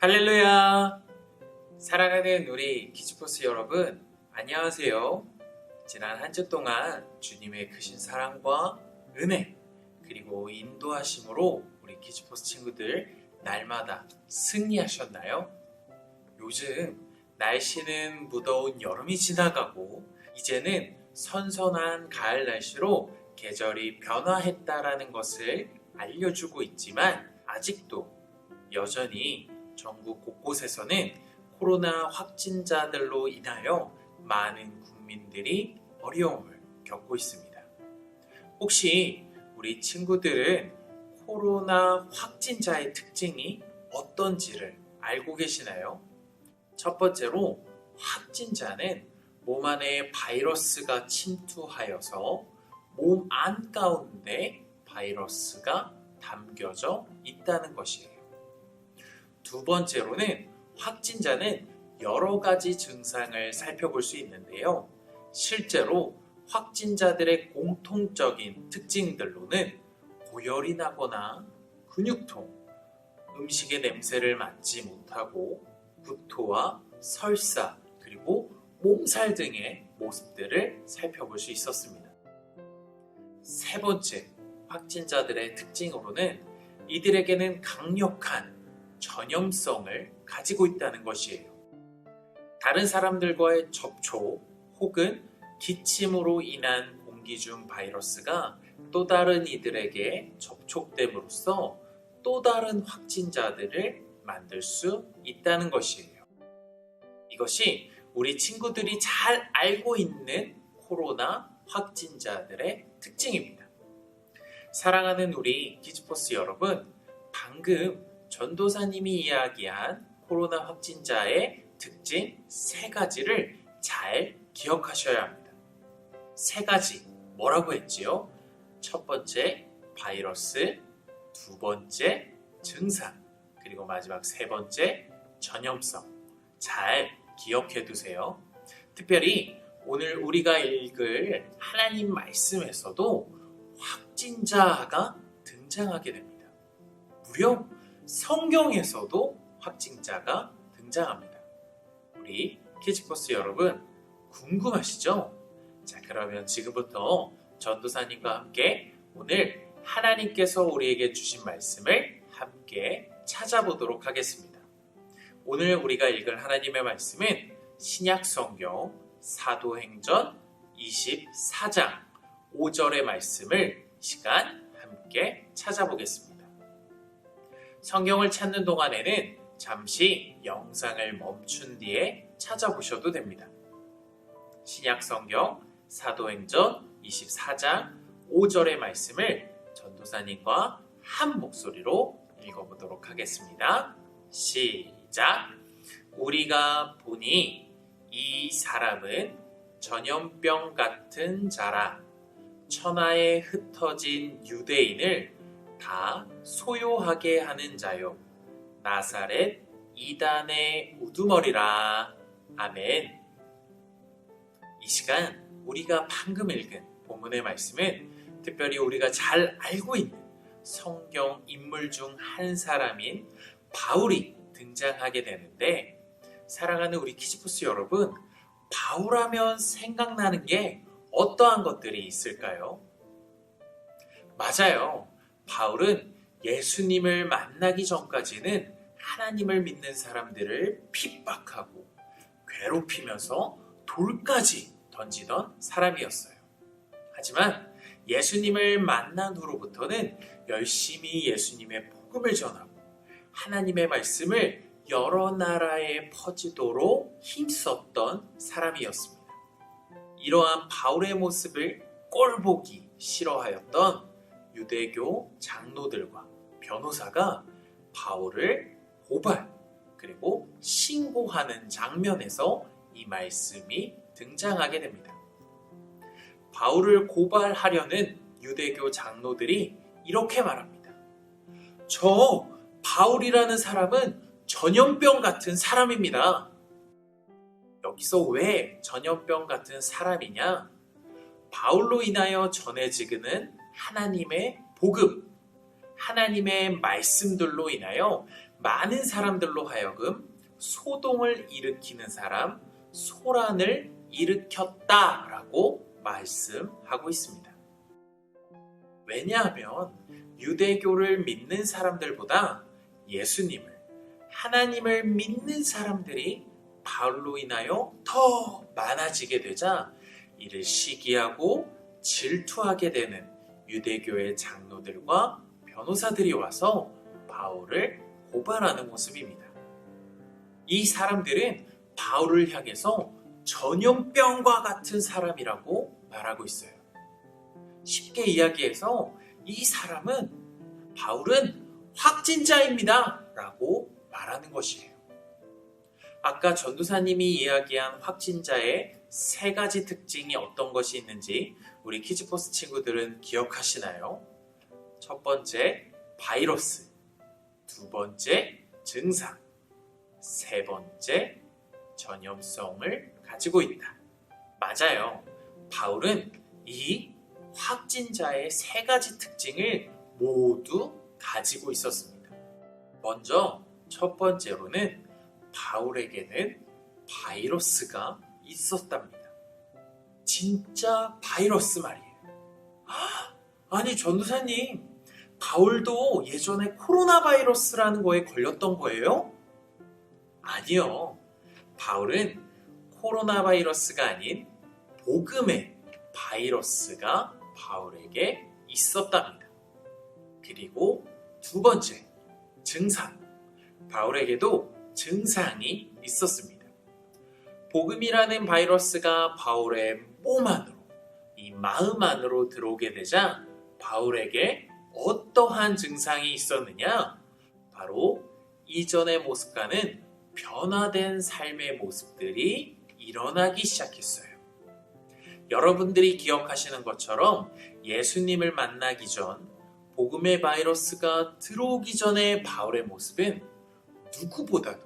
할렐루야! 사랑하는 우리 키즈포스 여러분, 안녕하세요. 지난 한 주 동안 주님의 크신 사랑과 은혜, 그리고 인도하심으로 우리 키즈포스 친구들 날마다 승리하셨나요? 요즘 날씨는 무더운 여름이 지나가고 이제는 선선한 가을 날씨로 계절이 변화했다라는 것을 알려주고 있지만 아직도 여전히 전국 곳곳에서는 코로나 확진자들로 인하여 많은 국민들이 어려움을 겪고 있습니다. 혹시 우리 친구들은 코로나 확진자의 특징이 어떤지를 알고 계시나요? 첫 번째로 확진자는 몸 안에 바이러스가 침투하여서 몸 안가운데 바이러스가 담겨져 있다는 것이에요. 두 번째로는 확진자는 여러 가지 증상을 살펴볼 수 있는데요. 실제로 확진자들의 공통적인 특징들로는 고열이 나거나 근육통, 음식의 냄새를 맡지 못하고 구토와 설사, 그리고 몸살 등의 모습들을 살펴볼 수 있었습니다. 세 번째, 확진자들의 특징으로는 이들에게는 강력한 전염성을 가지고 있다는 것이에요. 다른 사람들과의 접촉 혹은 기침으로 인한 공기 중 바이러스가 또 다른 이들에게 접촉됨으로써 또 다른 확진자들을 만들 수 있다는 것이에요. 이것이 우리 친구들이 잘 알고 있는 코로나 확진자들의 특징입니다. 사랑하는 우리 키즈포스 여러분, 방금 전도사님이 이야기한 코로나 확진자의 특징 세 가지를 잘 기억하셔야 합니다. 세 가지 뭐라고 했지요? 첫 번째 바이러스, 두 번째 증상, 그리고 마지막 세 번째 전염성. 잘 기억해 두세요. 특별히 오늘 우리가 읽을 하나님 말씀에서도 확진자가 등장하게 됩니다. 무려 성경에서도 확진자가 등장합니다. 우리 키즈포스 여러분 궁금하시죠? 자, 그러면 지금부터 전도사님과 함께 오늘 하나님께서 우리에게 주신 말씀을 함께 찾아보도록 하겠습니다. 오늘 우리가 읽을 하나님의 말씀은 신약성경 사도행전 24장 5절의 말씀을 이 시간 함께 찾아보겠습니다. 성경을 찾는 동안에는 잠시 영상을 멈춘 뒤에 찾아보셔도 됩니다. 신약성경 사도행전 24장 5절의 말씀을 전도사님과 한 목소리로 읽어보도록 하겠습니다. 시작! 우리가 보니 이 사람은 전염병 같은 자라 천하에 흩어진 유대인을 다 소요하게 하는 자요 나사렛 이단의 우두머리라. 아멘. 이 시간 우리가 방금 읽은 본문의 말씀은 특별히 우리가 잘 알고 있는 성경 인물 중 한 사람인 바울이 등장하게 되는데, 사랑하는 우리 키즈포스 여러분, 바울하면 생각나는 게 어떠한 것들이 있을까요? 맞아요. 바울은 예수님을 만나기 전까지는 하나님을 믿는 사람들을 핍박하고 괴롭히면서 돌까지 던지던 사람이었어요. 하지만 예수님을 만난 후로부터는 열심히 예수님의 복음을 전하고 하나님의 말씀을 여러 나라에 퍼지도록 힘썼던 사람이었습니다. 이러한 바울의 모습을 꼴보기 싫어하였던 유대교 장로들과 변호사가 바울을 고발 그리고 신고하는 장면에서 이 말씀이 등장하게 됩니다. 바울을 고발하려는 유대교 장로들이 이렇게 말합니다. 저 바울이라는 사람은 전염병 같은 사람입니다. 여기서 왜 전염병 같은 사람이냐? 바울로 인하여 전해지는 하나님의 복음, 하나님의 말씀들로 인하여 많은 사람들로 하여금 소동을 일으키는 사람, 소란을 일으켰다라고 말씀하고 있습니다. 왜냐하면 유대교를 믿는 사람들보다 예수님을, 하나님을 믿는 사람들이 바울로 인하여 더 많아지게 되자 이를 시기하고 질투하게 되는 유대교의 장로들과 변호사들이 와서 바울을 고발하는 모습입니다. 이 사람들은 바울을 향해서 전염병과 같은 사람이라고 말하고 있어요. 쉽게 이야기해서 이 사람은 바울은 확진자입니다 라고 말하는 것이에요. 아까 전도사님이 이야기한 확진자의 3가지 특징이 어떤 것이 있는지 우리 키즈포스 친구들은 기억하시나요? 첫 번째, 바이러스. 2번째, 증상. 3번째, 전염성을 가지고 있다. 맞아요. 바울은 이 확진자의 3가지 특징을 모두 가지고 있었습니다. 먼저 첫 번째로는 바울에게는 바이러스가 있었답니다. 진짜 바이러스 말이에요. 아니 전도사님, 바울도 예전에 코로나 바이러스라는 거에 걸렸던 거예요? 아니요. 바울은 코로나 바이러스가 아닌 복음의 바이러스가 바울에게 있었답니다. 그리고 2번째, 증상. 바울에게도 증상이 있었습니다. 복음이라는 바이러스가 바울의 몸 안으로, 이 마음 안으로 들어오게 되자 바울에게 어떠한 증상이 있었느냐? 바로 이전의 모습과는 변화된 삶의 모습들이 일어나기 시작했어요. 여러분들이 기억하시는 것처럼 예수님을 만나기 전 복음의 바이러스가 들어오기 전에 바울의 모습은 누구보다도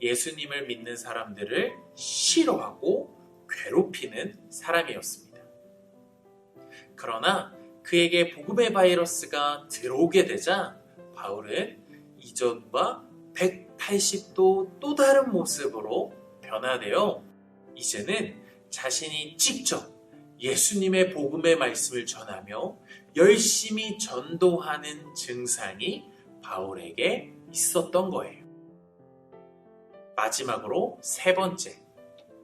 예수님을 믿는 사람들을 싫어하고 괴롭히는 사람이었습니다. 그러나 그에게 복음의 바이러스가 들어오게 되자 바울은 이전과 180도 또 다른 모습으로 변화되어 이제는 자신이 직접 예수님의 복음의 말씀을 전하며 열심히 전도하는 증상이 바울에게 있었던 거예요. 마지막으로 3번째,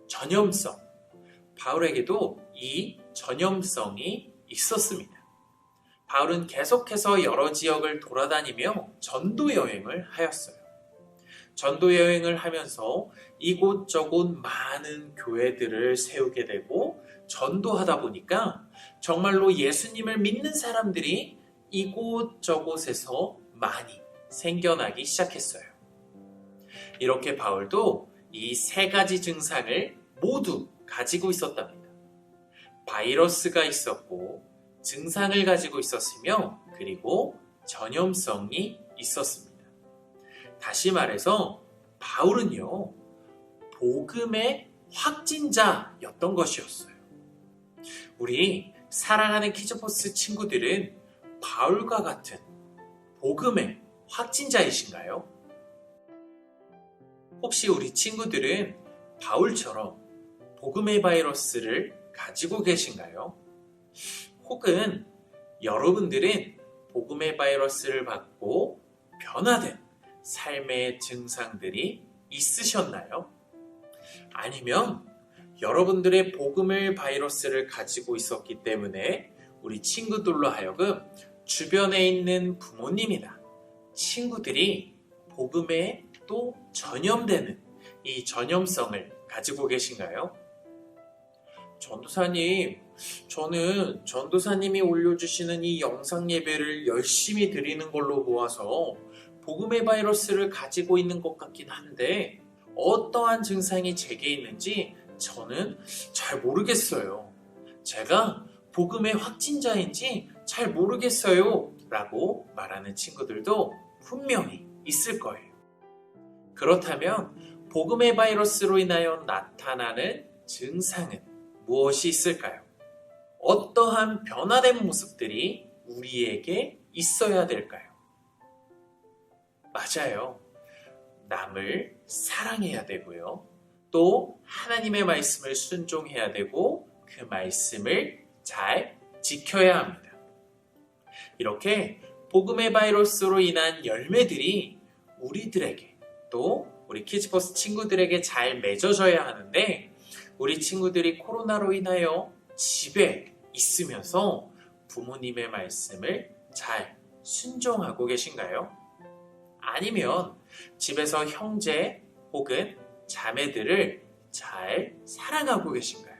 전염성. 바울에게도 이 전염성이 있었습니다. 바울은 계속해서 여러 지역을 돌아다니며 전도 여행을 하였어요. 전도 여행을 하면서 이곳저곳 많은 교회들을 세우게 되고 전도하다 보니까 정말로 예수님을 믿는 사람들이 이곳저곳에서 많이 생겨나기 시작했어요. 이렇게 바울도 이 3가지 증상을 모두 가지고 있었답니다. 바이러스가 있었고 증상을 가지고 있었으며 그리고 전염성이 있었습니다. 다시 말해서 바울은요, 복음의 확진자였던 것이었어요. 우리 사랑하는 키즈포스 친구들은 바울과 같은 복음의 확진자이신가요? 혹시 우리 친구들은 바울처럼 복음의 바이러스를 가지고 계신가요? 혹은 여러분들은 복음의 바이러스를 받고 변화된 삶의 증상들이 있으셨나요? 아니면 여러분들의 복음의 바이러스를 가지고 있었기 때문에 우리 친구들로 하여금 주변에 있는 부모님이나 친구들이 복음에 또 전염되는 이 전염성을 가지고 계신가요? 전도사님, 저는 전도사님이 올려주시는 이 영상 예배를 열심히 드리는 걸로 보아서 복음의 바이러스를 가지고 있는 것 같긴 한데 어떠한 증상이 제게 있는지 저는 잘 모르겠어요. 제가 복음의 확진자인지 잘 모르겠어요 라고 말하는 친구들도 분명히 있을 거예요. 그렇다면 복음의 바이러스로 인하여 나타나는 증상은 무엇이 있을까요? 어떠한 변화된 모습들이 우리에게 있어야 될까요? 맞아요. 남을 사랑해야 되고요. 또 하나님의 말씀을 순종해야 되고 그 말씀을 잘 지켜야 합니다. 이렇게 복음의 바이러스로 인한 열매들이 우리들에게 또 우리 키즈버스 친구들에게 잘 맺어져야 하는데 우리 친구들이 코로나로 인하여 집에 있으면서 부모님의 말씀을 잘 순종하고 계신가요? 아니면 집에서 형제 혹은 자매들을 잘 사랑하고 계신가요?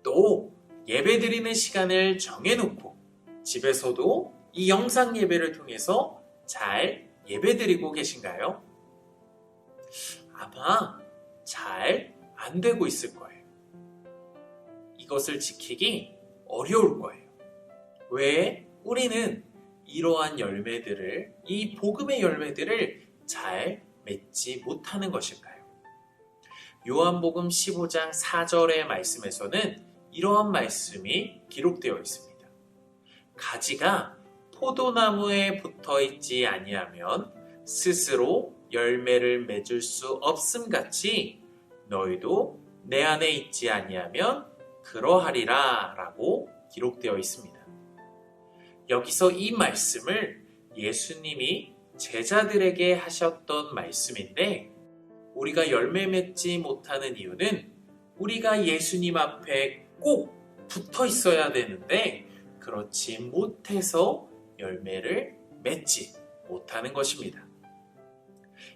또 예배드리는 시간을 정해놓고 집에서도 이 영상 예배를 통해서 잘 예배드리고 계신가요? 아마 잘 안 되고 있을 거예요. 이것을 지키기 어려울 거예요. 왜 우리는 이러한 열매들을, 이 복음의 열매들을 잘 맺지 못하는 것일까요? 요한복음 15장 4절의 말씀에서는 이러한 말씀이 기록되어 있습니다. 가지가 포도나무에 붙어 있지 아니하면 스스로 열매를 맺을 수 없음 같이 너희도 내 안에 있지 아니하면 그러하리라 라고 기록되어 있습니다. 여기서 이 말씀을 예수님이 제자들에게 하셨던 말씀인데 우리가 열매 맺지 못하는 이유는 우리가 예수님 앞에 꼭 붙어 있어야 되는데 그렇지 못해서 열매를 맺지 못하는 것입니다.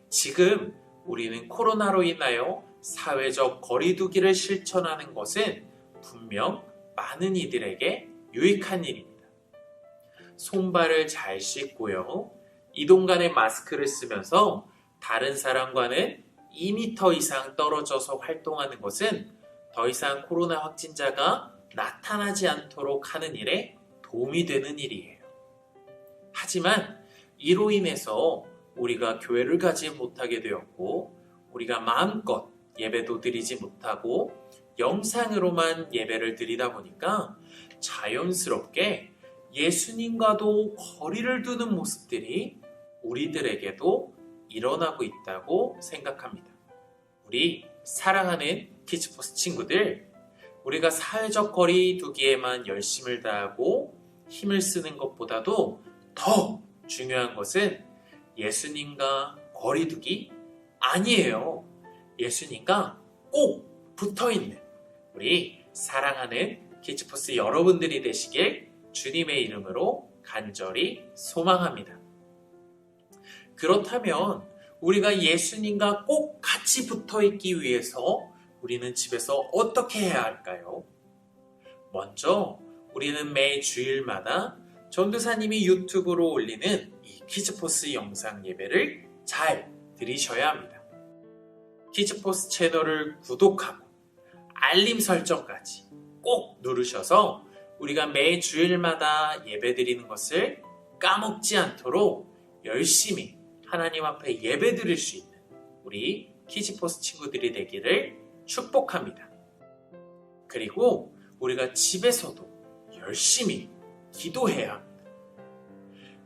지금 우리는 코로나로 인하여 사회적 거리두기를 실천하는 것은 분명 많은 이들에게 유익한 일입니다. 손발을 잘 씻고요. 이동 간에 마스크를 쓰면서 다른 사람과는 2m 이상 떨어져서 활동하는 것은 더 이상 코로나 확진자가 나타나지 않도록 하는 일에 도움이 되는 일이에요. 하지만 이로 인해서 우리가 교회를 가지 못하게 되었고 우리가 마음껏 예배도 드리지 못하고 영상으로만 예배를 드리다 보니까 자연스럽게 예수님과도 거리를 두는 모습들이 우리들에게도 일어나고 있다고 생각합니다. 우리 사랑하는 키즈버스 친구들, 우리가 사회적 거리 두기에만 열심을 다하고 힘을 쓰는 것보다도 더 중요한 것은 예수님과 거리 두기 아니에요. 예수님과 꼭 붙어있는 우리 사랑하는 키즈버스 여러분들이 되시길 주님의 이름으로 간절히 소망합니다. 그렇다면 우리가 예수님과 꼭 같이 붙어있기 위해서 우리는 집에서 어떻게 해야 할까요? 먼저 우리는 매 주일마다 전도사님이 유튜브로 올리는 이 키즈버스 영상 예배를 잘 들으셔야 합니다. 키즈버스 채널을 구독하고 알림 설정까지 꼭 누르셔서 우리가 매 주일마다 예배 드리는 것을 까먹지 않도록 열심히 하나님 앞에 예배 드릴 수 있는 우리 키즈버스 친구들이 되기를 축복합니다. 그리고 우리가 집에서도 열심히 기도해야 합니다.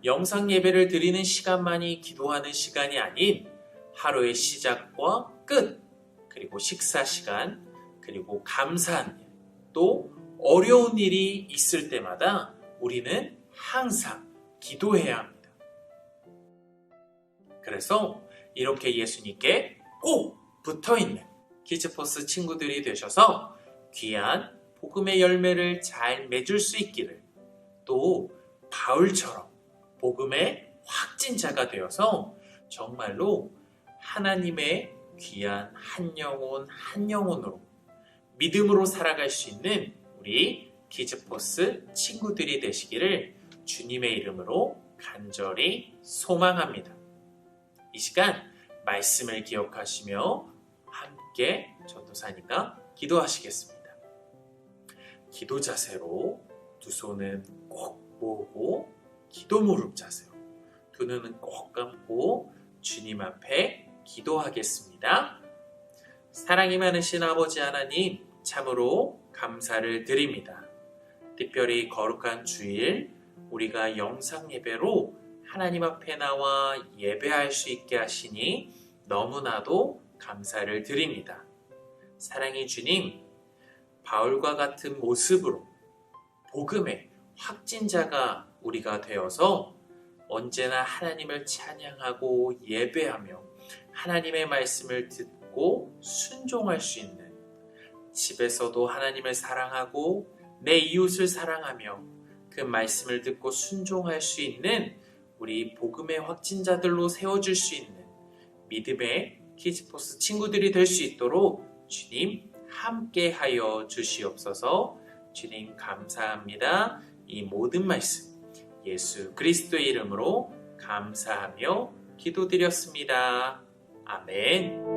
영상 예배를 드리는 시간만이 기도하는 시간이 아닌 하루의 시작과 끝, 그리고 식사 시간, 그리고 감사한 일, 또 어려운 일이 있을 때마다 우리는 항상 기도해야 합니다. 그래서 이렇게 예수님께 꼭 붙어있는 키즈버스 친구들이 되셔서 귀한 복음의 열매를 잘 맺을 수 있기를, 또 바울처럼 복음의 확진자가 되어서 정말로 하나님의 귀한 한 영혼 한 영혼으로 믿음으로 살아갈 수 있는 우리 키즈버스 친구들이 되시기를 주님의 이름으로 간절히 소망합니다. 이 시간 말씀을 기억하시며 함께 전도사님과 기도하시겠습니다. 기도 자세로 두 손은 꼭 모으고 기도 무릎 자세로 두 눈은 꼭 감고 주님 앞에 기도하겠습니다. 사랑이 많으신 아버지 하나님, 참으로 감사를 드립니다. 특별히 거룩한 주일 우리가 영상 예배로 하나님 앞에 나와 예배할 수 있게 하시니 너무나도 감사를 드립니다. 사랑의 주님, 바울과 같은 모습으로 복음의 확진자가 우리가 되어서 언제나 하나님을 찬양하고 예배하며 하나님의 말씀을 듣고 순종할 수 있는, 집에서도 하나님을 사랑하고 내 이웃을 사랑하며 그 말씀을 듣고 순종할 수 있는 우리 복음의 확진자들로 세워줄 수 있는 믿음의 키즈포스 친구들이 될 수 있도록 주님 함께 하여 주시옵소서. 주님 감사합니다. 이 모든 말씀 예수 그리스도의 이름으로 감사하며 기도드렸습니다. 아멘.